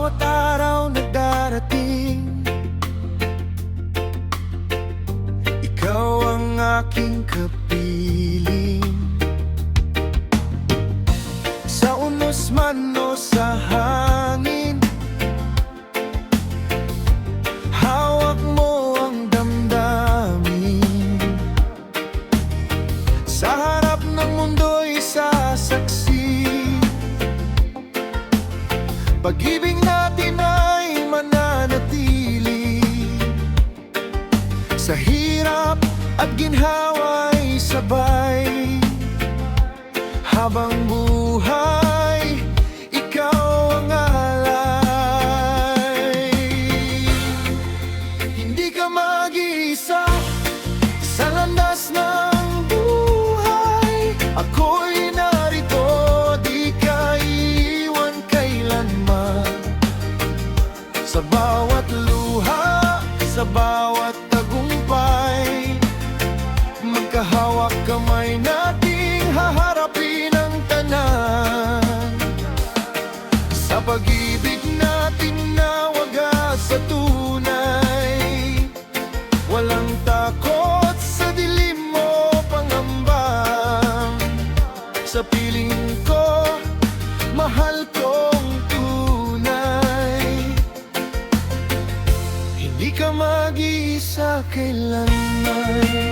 bawat araw na darating, ikaw ang aking kapiling. Sa unos man o sa hangin, hawak mo ang damdamin. Sa harap ng mundo'y sasaksi, pag-ibig natin ay mananatili. Sa hirap at ginhawa'y sabay, habang buhay, ikaw ang alay. Hindi ka mag-iisa sa landas ng buhay. Ako'y narito, di ka iwan kailanman. Sa bawat luha, sa bawat tagumpay, magkahawak kamay nating haharapin ang tanan. Sa pag-ibig natin na wagas sa tunay, walang takot sa dilim mo pangamba. Sa piling ko, mahal kong tunay. Hindi ka mag-iisa kailanman.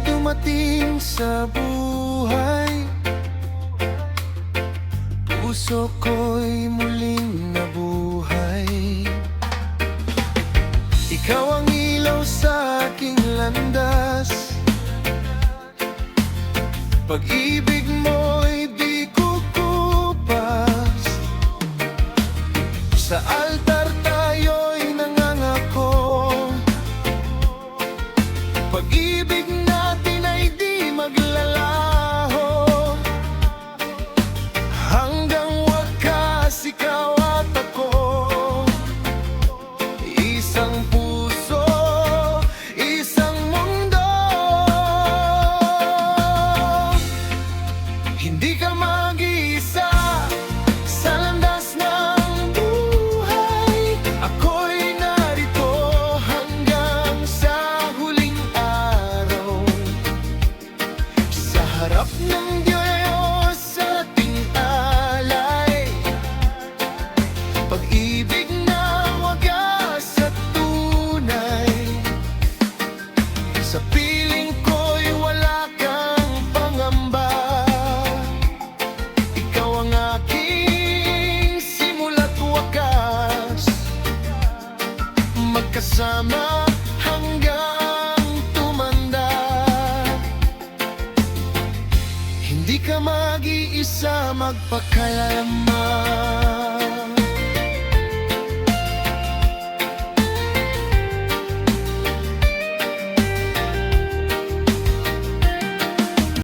Dumating sa buhay, puso ko'y muling nabuhay. Ikaw ang ilaw sa aking landas, pag-ibig mo'y di kukupas. Sa altar tayo'y nangangako, pag-ibig natin ay di maglalaho. Hanggang wakas ikaw at ako, isang puso, isang mundo. Hindi ka mag-iisa sa landas ng buhay. Ako'y narito hanggang sa huling araw. Sa harap ng Diyos sa ating alay, pag-ibig na wagas at tunay. Sa piling ko'y wala kang pangamba. Ikaw ang aking simula't wakas, magkasama hanggang tumanda. Hindi ka mag-iisa magpakailanman.